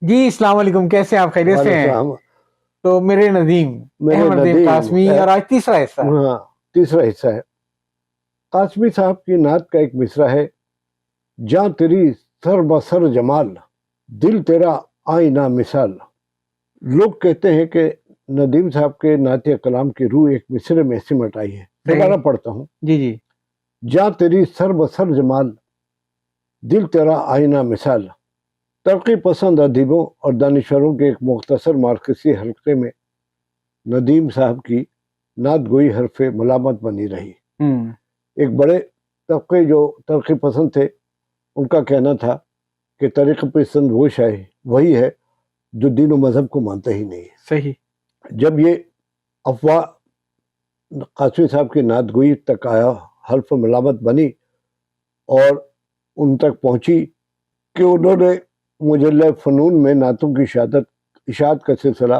جی السلام علیکم، کیسے ہیں آپ؟ خیریت سے ہیں؟ السلام تو میرے احمد ندیم قاسمی، اور آج تیسرا حصہ۔ ہاں، تیسرا حصہ ہے قاسمی صاحب کی نعت کا ایک مصرع ہے: جاں تیری سر بسر جمال، دل تیرا آئینہ مثال۔ لوگ کہتے ہیں کہ ندیم صاحب کے نعت کلام کی روح ایک مصرع میں سمٹ آئی ہے۔ دوبارہ پڑھتا ہوں: جی جی۔ جاں تیری سر بسر جمال، دل تیرا آئینہ مثال۔ ترقی پسند ادیبوں اور دانشوروں کے ایک مختصر مارکسی حلقے میں ندیم صاحب کی نعت گوئی حرف ملامت بنی رہی۔ ایک بڑے طبقے جو ترقی پسند تھے، ان کا کہنا تھا کہ طریقہ پسند وہ شاعر وہی ہے جو دین و مذہب کو مانتا ہی نہیں ہے۔ صحیح۔ جب یہ افواہ قاسمی صاحب کی نعت گوئی تک آیا، حلف ملامت بنی اور ان تک پہنچی کہ انہوں نے مجلہ فنون میں نعتوں کی اشاعت کا سلسلہ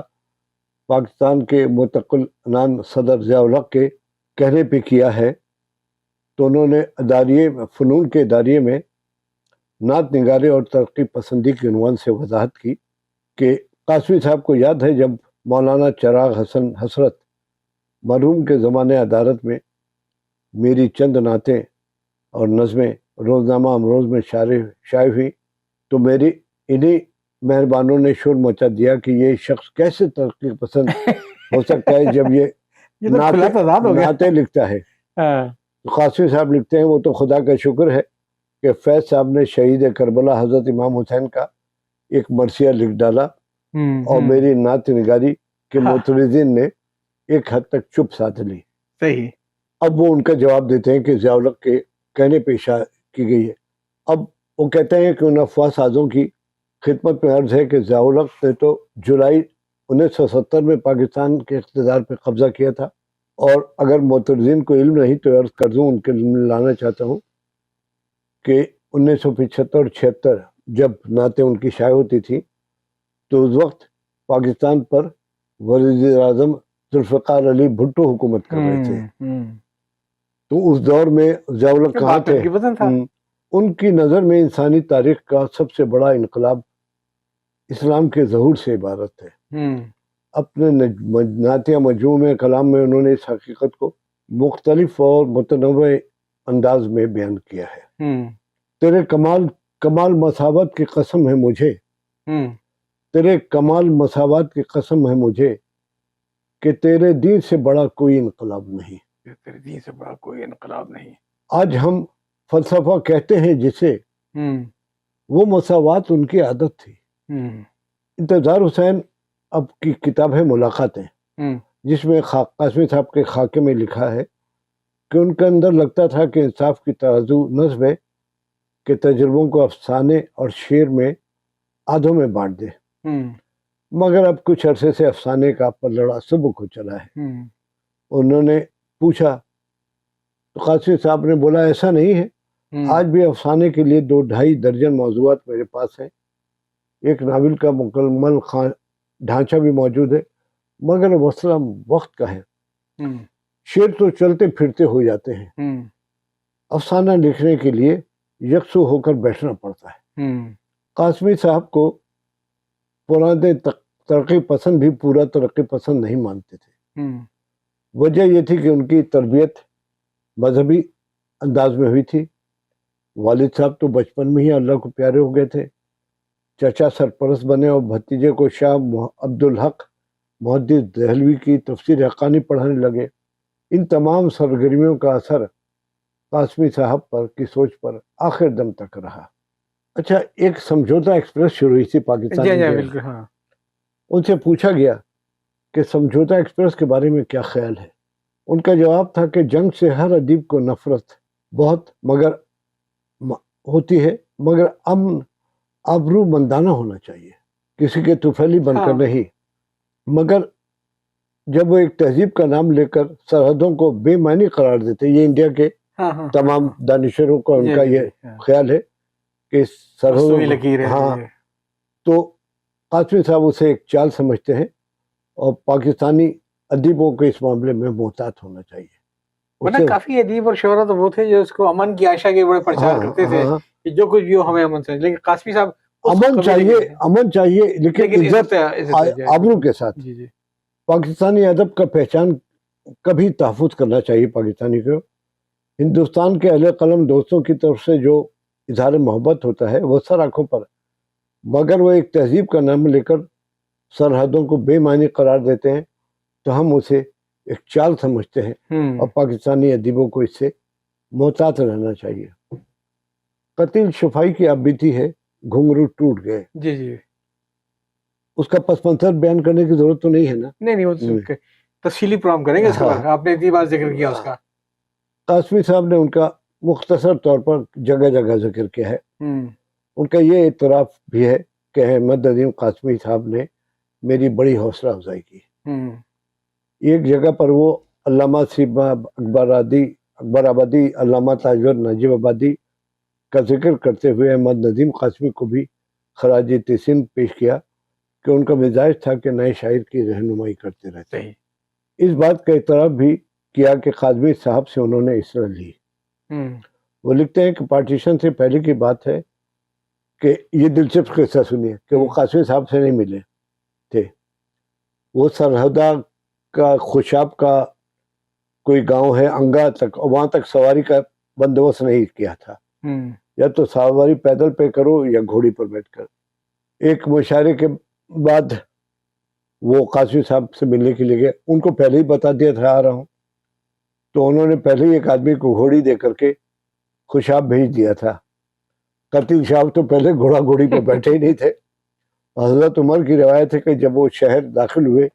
پاکستان کے متقل عنان صدر ضیاء الحق کے کہنے پہ کیا ہے، تو انہوں نے فنون کے اداریے میں نعت نگارے اور ترقی پسندی کے عنوان سے وضاحت کی کہ قاسمی صاحب کو یاد ہے جب مولانا چراغ حسن حسرت مرحوم کے زمانے عدالت میں میری چند نعتیں اور نظمیں روزنامہ امروز میں شائع ہوئی، تو میری انہی مہربانوں نے شور مچا دیا کہ یہ شخص کیسے ترقی پسند ہو سکتا ہے جب یہ نعتیں لکھتا ہے۔ قاسمی صاحب لکھتے ہیں: وہ تو خدا کا شکر ہے کہ فیض صاحب نے شہید کربلا حضرت امام حسین کا ایک مرثیہ لکھ ڈالا اور میری نعت نگاری کے معترضین نے ایک حد تک چپ ساتھ لی۔ صحیح۔ اب وہ ان کا جواب دیتے ہیں کہ ضیاء الحق کے کہنے پہ اشارہ کی گئی ہے۔ اب وہ کہتے ہیں کہ ان افواہ سازوں کی خدمت میں عرض ہے کہ ضیاء الحق نے تو جولائی 1970 میں پاکستان کے اقتدار پہ قبضہ کیا تھا، اور اگر معترضین کو علم نہیں تو عرض کر دوں، ان کے علم لانا چاہتا ہوں کہ 1975 اور 76 جب نعتیں ان کی شائع ہوتی تھی تو اس وقت پاکستان پر وزیر اعظم ذوالفقار علی بھٹو حکومت کر رہے تھے، تو اس دور میں ضیاء الحق کہاں تھے؟ ان کی نظر میں انسانی تاریخ کا سب سے بڑا انقلاب اسلام کے ظہور سے عبارت ہے۔ اپنے نعتیہ مجموعہ کلام میں انہوں نے اس حقیقت کو مختلف اور متنوع انداز میں بیان کیا ہے۔ تیرے کمال مساوات کی قسم ہے مجھے، تیرے کمال مساوات کی قسم ہے مجھے کہ تیرے دین سے بڑا کوئی انقلاب نہیں، تیرے دین سے بڑا کوئی انقلاب نہیں۔ آج ہم فلسفہ کہتے ہیں جسے، وہ مساوات ان کی عادت تھی۔ انتظار حسین اب کی کتاب ہے ملاقاتیں، جس میں قاسمی صاحب کے خاکے میں لکھا ہے کہ ان کے اندر لگتا تھا کہ انصاف کی ترازو نصب ہے کہ تجربوں کو افسانے اور شعر میں آدھوں میں بانٹ دے، مگر اب کچھ عرصے سے افسانے کا پلڑا سبک ہو چلا ہے۔ انہوں نے پوچھا تو قاسمی صاحب نے بولا ایسا نہیں ہے، آج بھی افسانے کے لیے 2-2.5 درجن موضوعات میرے پاس ہیں، ایک ناول کا مکمل ڈھانچہ بھی موجود ہے، مگر مسئلہ وقت کا ہے۔ شعر تو چلتے پھرتے ہو جاتے ہیں، افسانہ لکھنے کے لیے یکسو ہو کر بیٹھنا پڑتا ہے۔ قاسمی صاحب کو پرانے ترقی پسند بھی پورا ترقی پسند نہیں مانتے تھے۔ وجہ یہ تھی کہ ان کی تربیت مذہبی انداز میں ہوئی تھی۔ والد صاحب تو بچپن میں ہی اللہ کو پیارے ہو گئے تھے، چچا سرپرست بنے اور بھتیجے کو شاہ عبدالحق محدث دہلوی کی تفسیر حقانی پڑھانے لگے۔ ان تمام سرگرمیوں کا اثر قاسمی صاحب پر کی سوچ پر آخر دم تک رہا۔ اچھا، ایک سمجھوتا ایکسپریس شروع ہوئی تھی پاکستان میں، ان سے پوچھا گیا کہ سمجھوتا ایکسپریس کے بارے میں کیا خیال ہے؟ ان کا جواب تھا کہ جنگ سے ہر ادیب کو نفرت بہت ہوتی ہے، مگر امن آبرو مندانہ ہونا چاہیے، کسی کے طفیلی بن کر نہیں۔ مگر جب وہ ایک تہذیب کا نام لے کر سرحدوں کو بے معنی قرار دیتے، یہ انڈیا کے تمام دانشوروں کا ان کا یہ خیال ہے کہ سرحدوں، تو قاسمی صاحب اسے ایک چال سمجھتے ہیں اور پاکستانی ادیبوں کو اس معاملے میں محتاط ہونا چاہیے۔ کافی ادیب اور شہرت وہ تھے جو اس کو امن کی عائشہ کے بڑے پرچار کرتے تھے کہ جو کچھ بھی ہو ہمیں امن سے، لیکن قاسمی صاحب امن چاہیے لیکن عزت آبرو کے ساتھ. پاکستانی ادب کا پہچان کبھی تحفظ کرنا چاہیے پاکستانی کو. ہندوستان کے اہل قلم دوستوں کی طرف سے جو اظہار محبت ہوتا ہے وہ سر آنکھوں پر، مگر وہ ایک تہذیب کا نام لے کر سرحدوں کو بے معنی قرار دیتے ہیں تو ہم اسے ایک چال سمجھتے ہیں اور پاکستانی ادیبوں کو اس سے محتاط رہنا چاہیے. قتیل شفائی کی آپ بیتی ہے گھنگرو ٹوٹ گئے. جی جی اس کا پس منظر بیان کرنے کی ضرورت تو نہیں ہے نا. نہیں وہ تفصیلی پروگرام کریں گے اس کا. آپ نے اتنی بار ذکر کیا اس کا. قاسمی صاحب نے ان کا مختصر طور پر جگہ جگہ ذکر کیا ہے. ان کا یہ اعتراف بھی ہے کہ احمد ندیم قاسمی صاحب نے میری بڑی حوصلہ افزائی کی. ایک جگہ پر وہ علامہ سیما اکبر آبادی، علامہ تاجور نجیب آبادی کا ذکر کرتے ہوئے احمد ندیم قاسمی کو بھی خراج تحسین پیش کیا کہ ان کا مزاج تھا کہ نئے شاعر کی رہنمائی کرتے رہتے ہیں. اس بات کا اعتراف بھی کیا کہ قاسمی صاحب سے انہوں نے اصلاح لی. وہ لکھتے ہیں کہ پارٹیشن سے پہلے کی بات ہے کہ یہ دلچسپ قصہ سنیے کہ وہ قاسمی صاحب سے نہیں ملے تھے. وہ سرحدہ کا خوشاب کا کوئی گاؤں ہے انگا تک، وہاں تک سواری کا بندوبست نہیں کیا تھا. یا تو سواری پیدل پہ کرو یا گھوڑی پر بیٹھ کر. ایک مشاعرے کے بعد وہ قاسمی صاحب سے ملنے کے لیے گئے. ان کو پہلے ہی بتا دیا تھا آ رہا ہوں، تو انہوں نے پہلے ہی ایک آدمی کو گھوڑی دے کر کے خوشاب بھیج دیا تھا. قتیل صاحب تو پہلے گھوڑا گھوڑی پہ بیٹھے ہی نہیں تھے. حضرت عمر کی روایت ہے کہ جب وہ شہر داخل ہوئے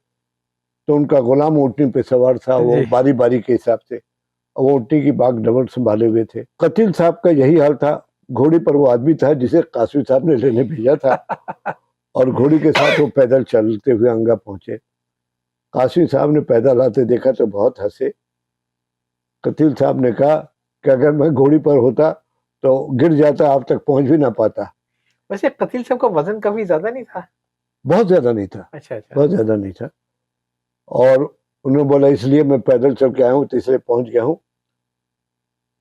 تو ان کا غلام اونٹنی پہ سوار تھا. وہ باری باری کے حساب سے وہ اونٹنی کی باغ ڈبل سنبھالے ہوئے تھے. قتیل صاحب کا یہی حال تھا. گھوڑی پر وہ آدمی تھا جسے قاسمی صاحب نے لینے بھیجا تھا اور گھوڑی کے ساتھ وہ پیدل چلتے ہوئے انگا پہنچے. قاسمی صاحب نے پیدل آتے دیکھا تو بہت ہنسے. قتیل صاحب نے کہا کہ اگر میں گھوڑی پر ہوتا تو گر جاتا، آپ تک پہنچ بھی نہ پاتا. ویسے قتیل صاحب کا وزن کبھی زیادہ نہیں تھا؟ بہت زیادہ نہیں تھا. اچھا بہت زیادہ نہیں تھا. اور انہوں نے بولا اس لیے میں پیدل چل کے آیا ہوں تو اس لیے پہنچ گیا ہوں.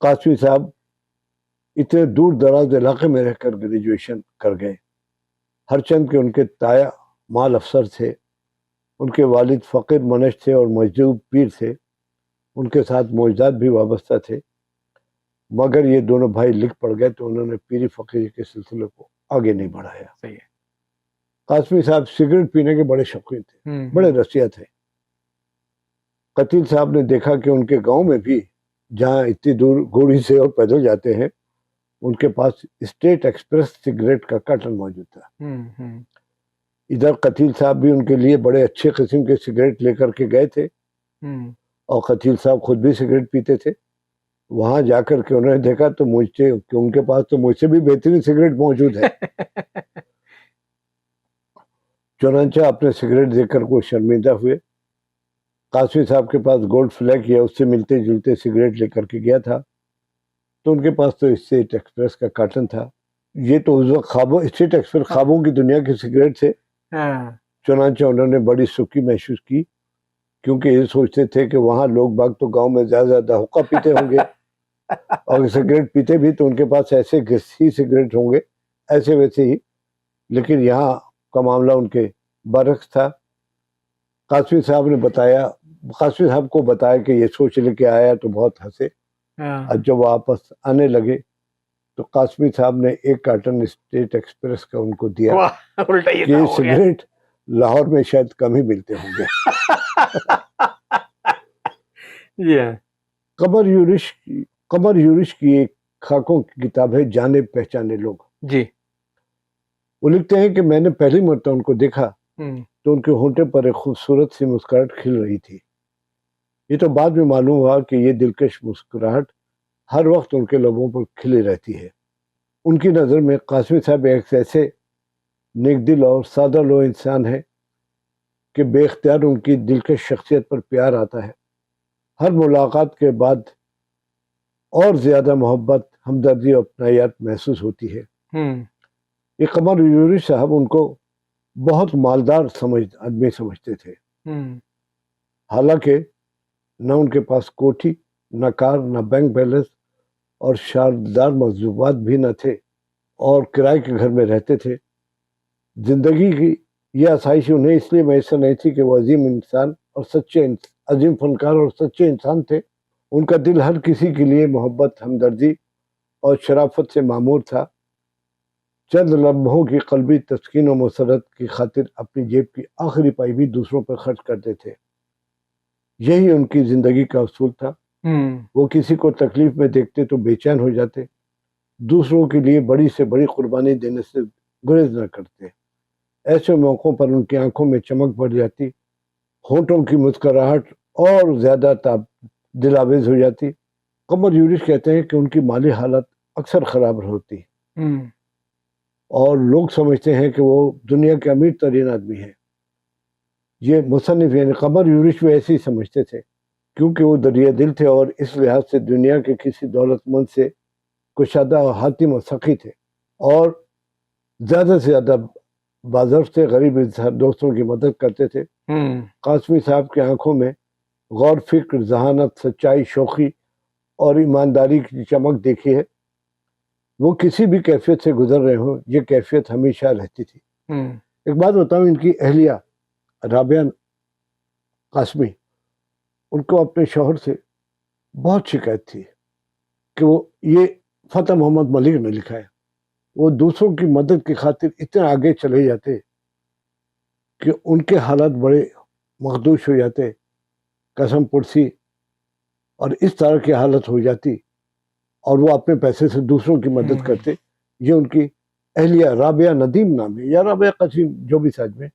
قاسمی صاحب اتنے دور دراز علاقے میں رہ کر گریجویشن کر گئے. ہر چند کے ان کے تایا مال افسر تھے. ان کے والد فقیر منش تھے اور مجذوب پیر تھے. ان کے ساتھ موجدات بھی وابستہ تھے، مگر یہ دونوں بھائی لکھ پڑ گئے تو انہوں نے پیری فقیری کے سلسلے کو آگے نہیں بڑھایا. صحیح ہے. قاسمی صاحب سگریٹ پینے کے بڑے شوقین تھے، بڑے رسیا تھے. قتیل صاحب نے دیکھا کہ ان کے گاؤں میں بھی جہاں اتنی دور گھوڑی سے اور پیدل جاتے ہیں ان کے پاس اسٹیٹ ایکسپریس سگریٹ کا کارٹن موجود تھا. ادھر قتیل صاحب بھی ان کے لیے بڑے اچھے قسم کے سگریٹ لے کر کے گئے تھے اور قتیل صاحب خود بھی سگریٹ پیتے تھے. وہاں جا کر کے انہوں نے دیکھا تو مجھ سے کہ ان کے پاس تو مجھ سے بھی بہترین سگریٹ موجود ہے. چنانچہ اپنے سگریٹ دیکھ کر وہ شرمندہ ہوئے. قاسمی صاحب کے پاس گولڈ فلیگ یا اس سے ملتے جلتے سگریٹ لے کر کے گیا تھا تو ان کے پاس تو اسٹیٹ ایکسپریس کا کارٹن تھا. یہ تو اس وقت اسٹیٹ ایکسپریس خوابوں کی دنیا کے سگریٹ تھے. چنانچہ انہوں نے بڑی سکی محسوس کی کیونکہ یہ سوچتے تھے کہ وہاں لوگ باغ تو گاؤں میں زیادہ زیادہ حقہ پیتے ہوں گے اور سگریٹ پیتے بھی تو ان کے پاس ایسے ہی سگریٹ ہوں گے ایسے ویسے ہی، لیکن یہاں کا معاملہ ان کے برعکس تھا. قاسمی صاحب کو بتایا کہ یہ سوچ لے کے آیا تو بہت ہنسے. اور جب واپس آنے لگے تو قاسمی صاحب نے ایک کارٹن اسٹیٹ ایکسپریس کا ان کو دیا کہ یہ سگریٹ لاہور میں شاید کم ہی ملتے ہوں گے. قمر یورش کی ایک خاکوں کی کتاب ہے جانے پہچانے لوگ. جی وہ لکھتے ہیں کہ میں نے پہلی مرتبہ ان کو دیکھا تو ان کے ہونٹے پر ایک خوبصورت سی مسکراہٹ کھل رہی تھی. یہ تو بعد میں معلوم ہوا کہ یہ دلکش مسکراہٹ ہر وقت ان کے لبوں پر کھلی رہتی ہے. ان کی نظر میں قاسمی صاحب ایک ایسے نیک دل اور سادہ لو انسان ہے کہ بے اختیار ان کی دلکش شخصیت پر پیار آتا ہے. ہر ملاقات کے بعد اور زیادہ محبت، ہمدردی اور اپنائیت محسوس ہوتی ہے. یہ قمر یورش صاحب ان کو بہت مالدار آدمی سمجھتے تھے. حالانکہ نہ ان کے پاس کوٹھی، نہ کار، نہ بینک بیلنس اور شاندار مجوبات بھی نہ تھے اور کرائے کے گھر میں رہتے تھے. زندگی کی یہ آسائش انہیں اس لیے میسر نہیں تھی کہ وہ عظیم انسان اور عظیم فنکار اور سچے انسان تھے. ان کا دل ہر کسی کے لیے محبت، ہمدردی اور شرافت سے معمور تھا. چند لمحوں کی قلبی تسکین و مسرت کی خاطر اپنی جیب کی آخری پائی بھی دوسروں پر خرچ کرتے تھے. یہی ان کی زندگی کا اصول تھا. وہ کسی کو تکلیف میں دیکھتے تو بے چین ہو جاتے، دوسروں کے لیے بڑی سے بڑی قربانی دینے سے گریز نہ کرتے. ایسے موقعوں پر ان کی آنکھوں میں چمک بڑھ جاتی، ہونٹوں کی مسکراہٹ اور زیادہ دلاویز ہو جاتی. قمر یونس کہتے ہیں کہ ان کی مالی حالت اکثر خراب ہوتی اور لوگ سمجھتے ہیں کہ وہ دنیا کے امیر ترین آدمی ہیں. یہ مصنف یعنی قمر یونس بھی ایسے ہی سمجھتے تھے، کیونکہ وہ دریا دل تھے اور اس لحاظ سے دنیا کے کسی دولت مند سے کشادہ و حاتم و سخی تھے، اور زیادہ سے زیادہ بازرف سے غریب دوستوں کی مدد کرتے تھے. قاسمی صاحب کی آنکھوں میں غور، فکر، ذہانت، سچائی، شوخی اور ایمانداری کی چمک دیکھی ہے. وہ کسی بھی کیفیت سے گزر رہے ہوں، یہ کیفیت ہمیشہ رہتی تھی. ایک بات بتاؤں، ان کی اہلیہ رابعہ قاسمی، ان کو اپنے شوہر سے بہت شکایت تھی کہ وہ یہ فتح محمد ملک نے لکھا ہے. وہ دوسروں کی مدد کی خاطر اتنے آگے چلے جاتے کہ ان کے حالات بڑے مخدوش ہو جاتے، قسم پرسی اور اس طرح کی حالت ہو جاتی، اور وہ اپنے پیسے سے دوسروں کی مدد کرتے. یہ ان کی اہلیہ رابعہ ندیم نام ہے، یا رابعہ قاسم، جو بھی ساتھ میں.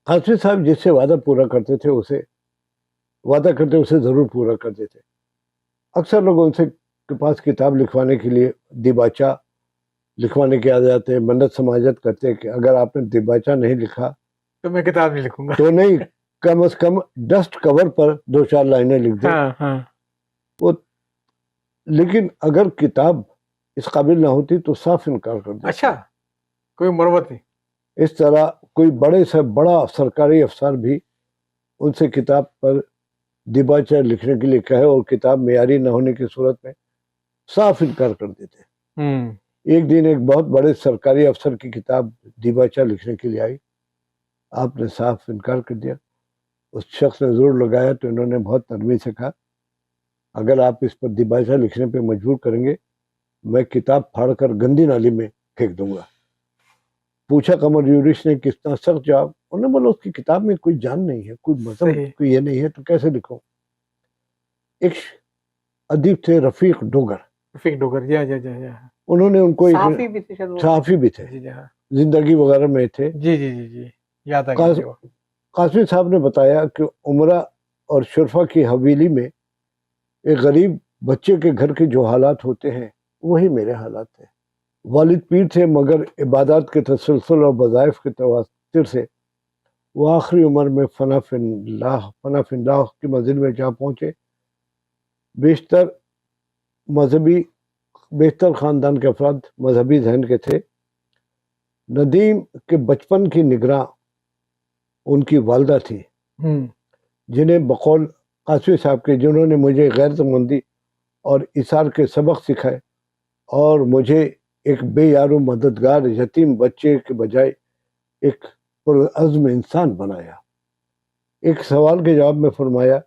قاسمی صاحب جس سے وعدہ پورا کرتے تھے اسے ضرور پورا کرتے تھے. اکثر لوگ ان سے کے پاس کتاب لکھوانے کے لیے دیباچہ لکھوانے کے آ جاتے، منت سماجت کرتے کہ اگر آپ نے دیباچہ نہیں لکھا تو میں کتاب نہیں لکھوں گا. تو نہیں، کم از کم ڈسٹ کور پر 2-4 لائنیں لکھ دیں. وہ لیکن اگر کتاب اس قابل نہ ہوتی تو صاف انکار کر دیتے. اچھا، کوئی مروت نہیں. اس طرح کوئی بڑے سے بڑا سرکاری افسر بھی ان سے کتاب پر دیباچہ لکھنے کے لیے کہے اور کتاب معیاری نہ ہونے کی صورت میں صاف انکار کر دیتے. ایک دن ایک بہت بڑے سرکاری افسر کی کتاب دیباچہ لکھنے کے لیے آئی، آپ نے صاف انکار کر دیا. اس شخص نے زور لگایا تو انہوں نے بہت نرمی سے کہا، اگر آپ اس پر دیباچہ لکھنے پہ مجبور کریں گے، میں کتاب پھاڑ کر گندی نالی میں پھینک دوں گا. پوچھا قمر یونس نے کتنا سخت جواب. انہوں نے بولا اس کی کتاب میں کوئی جان نہیں ہے، کوئی مذہب، کوئی یہ نہیں ہے، تو کیسے لکھوں. ایک ادیب تھے رفیق ڈوگر، انہوں نے ان کو صحافی بھی تھے، زندگی وغیرہ میں تھے. جی یاد آ گیا. قاسمی صاحب نے بتایا کہ عمرہ اور شرفا کی حویلی میں ایک غریب بچے کے گھر کے جو حالات ہوتے ہیں وہی میرے حالات تھے. والد پیر تھے، مگر عبادات کے تسلسل اور وظائف کے تواتر سے وہ آخری عمر میں فنا فی اللہ کی منزل میں جا پہنچے. بیشتر خاندان کے افراد مذہبی ذہن کے تھے. ندیم کے بچپن کی نگراں ان کی والدہ تھی، جنہیں بقول قاسمی صاحب کے، جنہوں نے مجھے غیرت مندی اور ایثار کے سبق سکھائے اور مجھے ایک بے یار و مددگار یتیم بچے کے بجائے ایک پرعزم انسان بنایا. ایک سوال کے جواب میں فرمایا،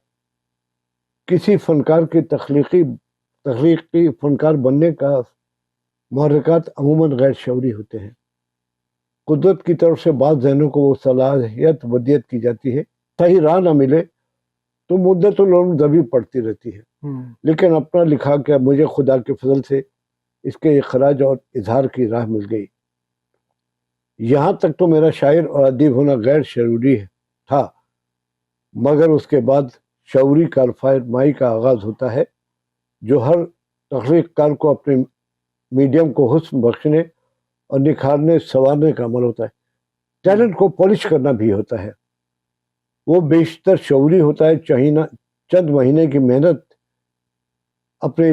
کسی فنکار کی تخلیقی فنکار بننے کا محرکات عموماً غیر شعوری ہوتے ہیں. قدرت کی طرف سے بعض ذہنوں کو وہ صلاحیت ودیت کی جاتی ہے، صحیح راہ نہ ملے تو مدت العمر دبی پڑتی رہتی ہے. لیکن اپنا لکھا کہ مجھے خدا کے فضل سے اس کے اخراج اور اظہار کی راہ مل گئی. یہاں تک تو میرا شاعر اور ادیب ہونا غیر شعوری تھا، مگر اس کے بعد شعوری کارفرمائی کا آغاز ہوتا ہے، جو ہر تخلیق کار کو اپنے میڈیم کو حسن بخشنے اور نکھارنے سنوارنے کا عمل ہوتا ہے. ٹیلنٹ کو پالش کرنا بھی ہوتا ہے. وہ بیشتر شعوری ہوتا ہے. چند مہینے کی محنت اپنے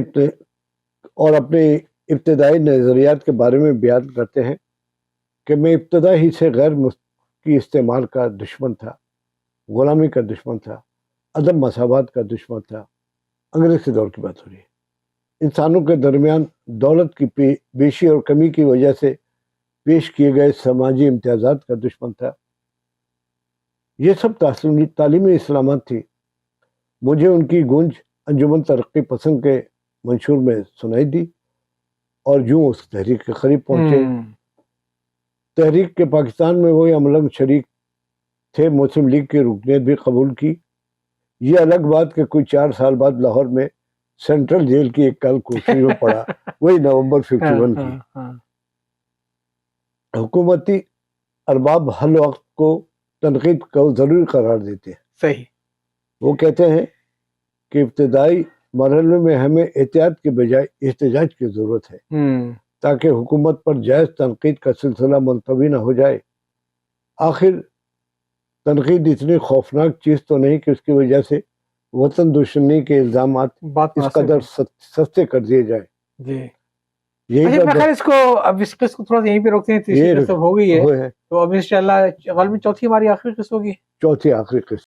ابتدائی نظریات کے بارے میں بیان کرتے ہیں کہ میں ابتدا ہی سے غیر کی استعمال کا دشمن تھا، غلامی کا دشمن تھا، عدم مساوات کا دشمن تھا. انگریز کے دور کی بات ہو رہی ہے. انسانوں کے درمیان دولت کی بیشی اور کمی کی وجہ سے پیش کیے گئے سماجی امتیازات کا دشمن تھا. یہ سب تعلیمی اصلاحات تھی. مجھے ان کی گونج انجمن ترقی پسند کے منشور میں سنائی دی اور یوں اس تحریک کے قریب پہنچے. تحریک کے پاکستان میں وہی عملاً شریک تھے، مسلم لیگ کی رکنیت بھی قبول کی. یہ الگ بات کہ کوئی 4 سال بعد لاہور میں سینٹرل جیل کی ایک کال کوشش میں پڑا، وہی نومبر 51 کی. حکومتی ارباب حل وقت کو تنقید کو ضروری قرار دیتے ہیں. صحیح. وہ کہتے ہیں کہ ابتدائی مرحلے میں ہمیں احتیاط کے بجائے احتجاج کی ضرورت ہے تاکہ حکومت پر جائز تنقید کا سلسلہ ملتوی نہ ہو جائے. آخر تنقید اتنی خوفناک چیز تو نہیں کہ اس کی وجہ سے وطن دشمنی کے الزامات اس قدر سستے کر دیے جائیں. جی اس کو اب اس قسط کو تھوڑا یہیں پہ روکتے ہیں. تیسری قسط ہو گئی ہے تو اب انشاءاللہ غالباً چوتھی ہماری آخری قسط ہوگی. چوتھی آخری قسط.